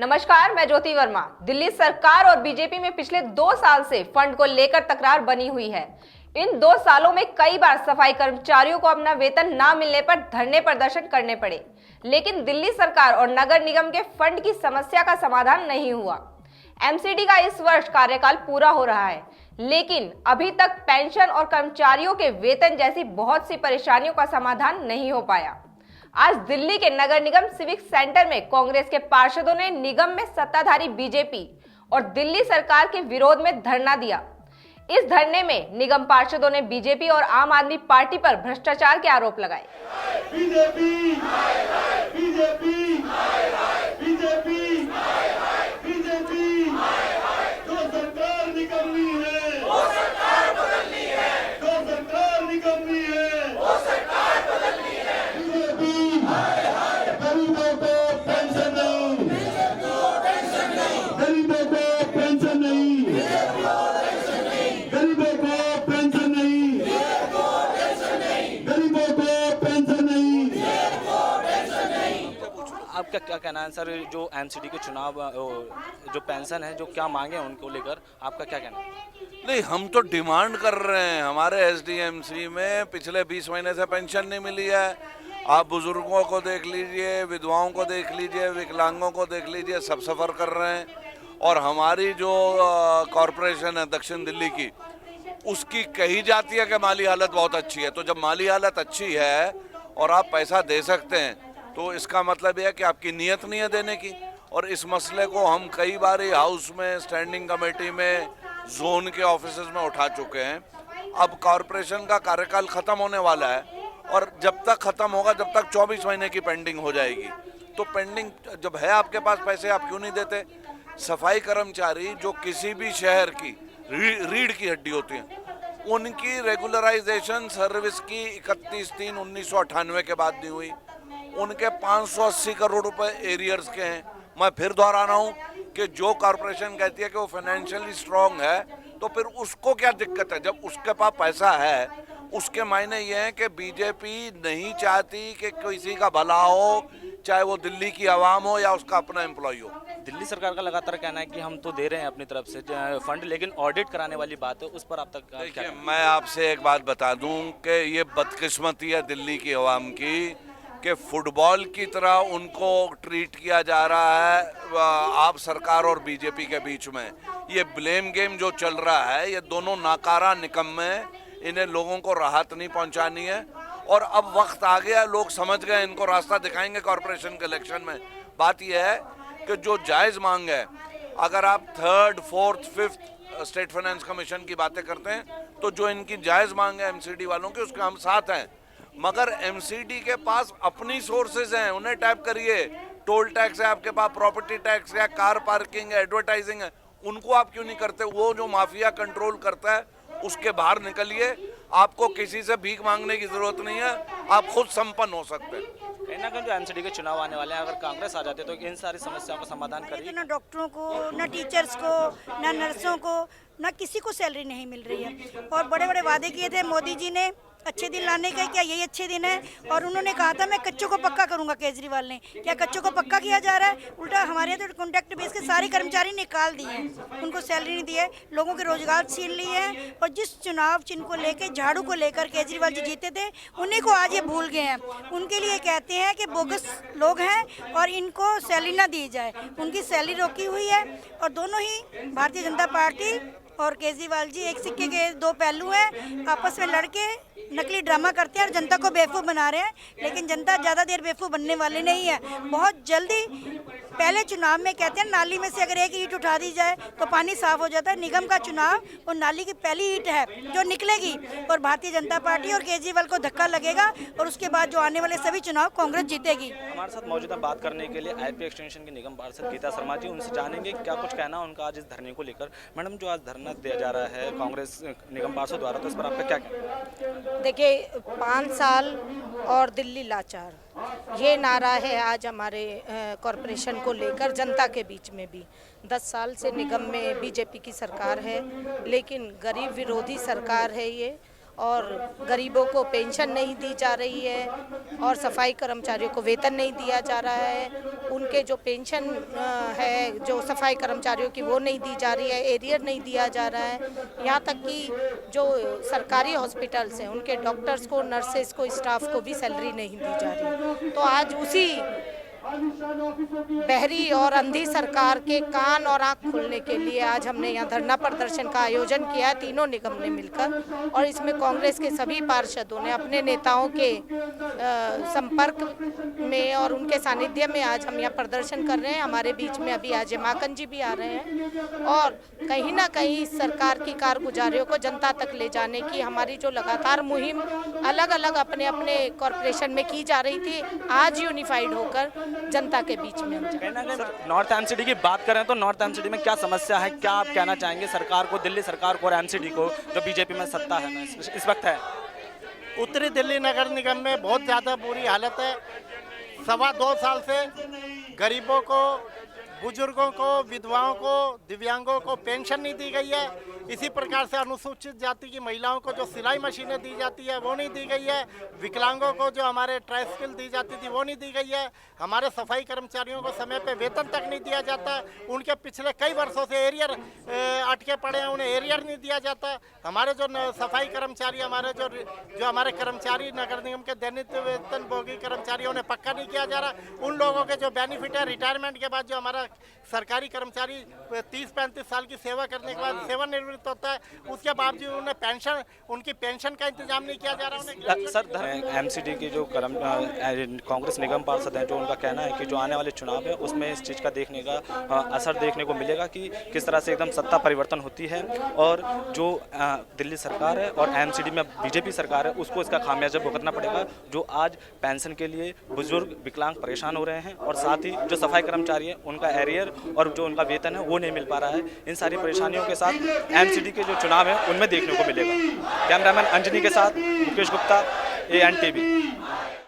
नमस्कार, मैं ज्योति वर्मा। दिल्ली सरकार और बीजेपी में पिछले 2 साल से फंड को लेकर तकरार बनी हुई है। इन 2 सालों में कई बार सफाई कर्मचारियों को अपना वेतन ना मिलने पर धरने प्रदर्शन करने पड़े, लेकिन दिल्ली सरकार और नगर निगम के फंड की समस्या का समाधान नहीं हुआ। एमसीडी का इस वर्ष कार्यकाल पूरा हो रहा है, लेकिन अभी तक पेंशन और कर्मचारियों के वेतन जैसी बहुत सी परेशानियों का समाधान नहीं हो पाया। आज दिल्ली के नगर निगम सिविक सेंटर में कांग्रेस के पार्षदों ने निगम में सत्ताधारी बीजेपी और दिल्ली सरकार के विरोध में धरना दिया। इस धरने में निगम पार्षदों ने बीजेपी और आम आदमी पार्टी पर भ्रष्टाचार के आरोप लगाए। बीजेपी बीजेपी बीजेपी बीजेपी जो सरकार निकलनी है वो सरकार बदलनी है, जो सरकार निकलनी है वो सरकार बदलनी है। बीजेपी गरीबों को पेंशन नहीं, गरीबों को पेंशन नहीं, गरीबों को पेंशन नहीं, गरीबों को पेंशन नहीं। आपका क्या कहना है सर, जो एमसीडी के चुनाव जो पेंशन है, जो क्या मांगे हैं उनको लेकर आपका क्या कहना है? नहीं, हम तो डिमांड कर रहे हैं। हमारे एसडीएमसी में पिछले 20 महीने से पेंशन नहीं मिली है। आप बुजुर्गों को देख लीजिए, विधवाओं को देख लीजिए, विकलांगों को देख लीजिए, सब सफ़र कर रहे हैं। और हमारी जो कॉरपोरेशन है दक्षिण दिल्ली की, उसकी कही जाती है कि माली हालत बहुत अच्छी है। तो जब माली हालत अच्छी है और आप पैसा दे सकते हैं, तो इसका मतलब यह है कि आपकी नीयत नहीं है देने की। और इस मसले को हम कई बार हाउस में, स्टैंडिंग कमेटी में, जोन के ऑफिसेज में उठा चुके हैं। अब कॉरपोरेशन का कार्यकाल ख़त्म होने वाला है और जब तक ख़त्म होगा, जब तक 24 महीने की पेंडिंग हो जाएगी। तो पेंडिंग जब है आपके पास पैसे, आप क्यों नहीं देते? सफाई कर्मचारी जो किसी भी शहर की रीढ़ की हड्डी होती हैं, उनकी रेगुलराइजेशन सर्विस की 31/3/1998 के बाद नहीं हुई। उनके 580 करोड़ रुपए एरियर्स के हैं। मैं फिर दोहरा रहा हूँ कि जो कॉरपोरेशन कहती है कि वो फाइनेंशियली स्ट्रांग है, तो फिर उसको क्या दिक्कत है? जब उसके पास पैसा है, उसके मायने ये हैं कि बीजेपी नहीं चाहती कि किसी का भला हो, चाहे वो दिल्ली की आवाम हो या उसका अपना एम्प्लॉय हो। दिल्ली सरकार का लगातार कहना है कि हम तो दे रहे हैं अपनी तरफ से फंड, लेकिन ऑडिट कराने वाली बात है, उस पर आप तक क्या देखिए, कहना है? मैं आपसे एक बात बता दूं कि ये बदकिस्मती है दिल्ली की आवाम की कि फुटबॉल की तरह उनको ट्रीट किया जा रहा है आप सरकार और बीजेपी के बीच में। ये ब्लेम गेम जो चल रहा है, ये दोनों नाकारा निकम्मे, इन्हें लोगों को राहत नहीं पहुंचानी है। और अब वक्त आ गया, लोग समझ गए, इनको रास्ता दिखाएंगे कॉरपोरेशन के इलेक्शन में। बात यह है कि जो जायज़ मांग है, अगर आप 3rd, 4th, 5th state finance commission की बातें करते हैं, तो जो इनकी जायज़ मांग है एमसीडी वालों की, उसके हम साथ हैं। मगर एमसीडी के पास अपनी सोर्सेज हैं, उन्हें टैप करिए। टोल टैक्स है आपके पास, प्रॉपर्टी टैक्स है, कार पार्किंग है, एडवर्टाइजिंग है, उनको आप क्यों नहीं करते? वो जो माफिया कंट्रोल करता है, उसके बाहर निकलिए। आपको किसी से भीख मांगने की जरूरत नहीं है, आप खुद संपन्न हो सकते हैं। कहीं ना कहीं जो एमसीडी के चुनाव आने वाले हैं, अगर कांग्रेस आ जाती है तो इन सारी समस्याओं का समाधान करेगी। ना डॉक्टरों को, ना टीचर्स को, ना नर्सों को, ना किसी को सैलरी नहीं मिल रही है। और बड़े बड़े वादे किए थे मोदी जी ने अच्छे दिन लाने का, क्या यही अच्छे दिन है? और उन्होंने कहा था मैं कच्चों को पक्का करूंगा। केजरीवाल ने क्या कच्चों को पक्का किया जा रहा है? उल्टा हमारे यहाँ तो कॉन्ट्रैक्ट बेस के सारे कर्मचारी निकाल दिए हैं, उनको सैलरी नहीं दी है, लोगों के रोजगार छीन लिए हैं। और जिस चुनाव चिन्ह को लेकर, झाड़ू को लेकर केजरीवाल जी जीते थे, उन्हीं को आज ये भूल गए हैं। उनके लिए कहते हैं कि बोगस लोग हैं और इनको सैलरी ना दी जाए। उनकी सैलरी रोकी हुई है। और दोनों ही भारतीय जनता पार्टी और केजरीवाल जी एक सिक्के के 2 पहलू हैं। आपस में लड़के नकली ड्रामा करते हैं और जनता को बेवकूफ़ बना रहे हैं, लेकिन जनता ज़्यादा देर बेवकूफ़ बनने वाली नहीं है। बहुत जल्दी, पहले चुनाव में कहते हैं नाली में से अगर एक ईंट उठा दी जाए तो पानी साफ हो जाता है। निगम का चुनाव और नाली की पहली ईंट है जो निकलेगी, और भारतीय जनता पार्टी और केजरीवाल को धक्का लगेगा, और उसके बाद जो आने वाले सभी चुनाव कांग्रेस जीतेगी। हमारे साथ मौजूदा बात करने के लिए आईपी एक्सटेंशन की निगम पार्षद गीता शर्मा जी, उनसे जानेंगे क्या कुछ कहना उनका आज इस धरने को लेकर। मैडम, जो आज धरना दिया जा रहा है कांग्रेस निगम पार्षद द्वारा, तो इस पर आपका क्या कहना? देखिए, 5 साल और दिल्ली लाचार, ये नारा है आज हमारे कॉरपोरेशन को लेकर जनता के बीच में भी। 10 साल से निगम में बीजेपी की सरकार है, लेकिन गरीब विरोधी सरकार है ये। और गरीबों को पेंशन नहीं दी जा रही है और सफाई कर्मचारियों को वेतन नहीं दिया जा रहा है। उनके जो पेंशन है जो सफाई कर्मचारियों की वो नहीं दी जा रही है, एरियर नहीं दिया जा रहा है। यहाँ तक कि जो सरकारी हॉस्पिटल्स हैं उनके डॉक्टर्स को, नर्सेस को, स्टाफ को भी सैलरी नहीं दी जा रही। तो आज उसी बहरी और अंधी सरकार के कान और आंख खोलने के लिए आज हमने यहाँ धरना प्रदर्शन का आयोजन किया है, तीनों निगम ने मिलकर। और इसमें कांग्रेस के सभी पार्षदों ने अपने नेताओं के संपर्क में और उनके सानिध्य में आज हम यहाँ प्रदर्शन कर रहे हैं। हमारे बीच में अभी अजय माकन जी भी आ रहे हैं और कहीं ना कहीं सरकार की कारगुजारियों को जनता तक ले जाने की हमारी जो लगातार मुहिम अलग अलग अपने अपने कॉरपोरेशन में की जा रही थी, आज यूनिफाइड होकर जनता के बीच में नॉर्थ एमसीडी की बात करें तो नॉर्थ एमसीडी में क्या समस्या है, क्या आप कहना चाहेंगे सरकार को, दिल्ली सरकार को और एमसीडी को जो बीजेपी में सत्ता है इस वक्त है? उत्तरी दिल्ली नगर निगम में बहुत ज़्यादा बुरी हालत है। 2.25 साल से गरीबों को, बुजुर्गों को, विधवाओं को, दिव्यांगों को पेंशन नहीं दी गई है। इसी प्रकार से अनुसूचित जाति की महिलाओं को जो सिलाई मशीनें दी जाती है वो नहीं दी गई है। विकलांगों को जो हमारे ट्राइसाइकिल दी जाती थी वो नहीं दी गई है। हमारे सफाई कर्मचारियों को समय पे वेतन तक नहीं दिया जाता। उनके पिछले कई वर्षों से एरियर अटके पड़े हैं, उन्हें एरियर नहीं दिया जाता। हमारे जो सफाई कर्मचारी, हमारे जो हमारे कर्मचारी नगर निगम के दैनिक वेतन भोगी कर्मचारी, उन्हें पक्का नहीं किया जा रहा। उन लोगों के जो बेनिफिट है रिटायरमेंट के बाद, जो हमारा सरकारी कर्मचारी 30-35 साल की सेवा करने के बाद सेवानिवृत्त होता है, उसके बावजूद उन्हें पेंशन, उनकी पेंशन का इंतजाम नहीं किया जा रहा। सर, एमसीडी के जो कांग्रेस निगम पार्षद हैं, जो उनका कहना है कि जो आने वाले चुनाव है उसमें इस चीज़ का देखने का असर देखने को मिलेगा कि किस तरह से एकदम सत्ता परिवर्तन होती है और जो दिल्ली सरकार है और एमसीडी में बीजेपी सरकार है उसको इसका खामियाजा भुगतना पड़ेगा। जो आज पेंशन के लिए बुजुर्ग, विकलांग परेशान हो रहे हैं और साथ ही जो सफाई कर्मचारी हैं उनका एरियर और जो उनका वेतन है वो नहीं मिल पा रहा है। इन सारी परेशानियों के साथ एमसीडी के जो चुनाव है उनमें देखने को मिलेगा। कैमरामैन अंजनी के साथ मुकेश गुप्ता, ANTV।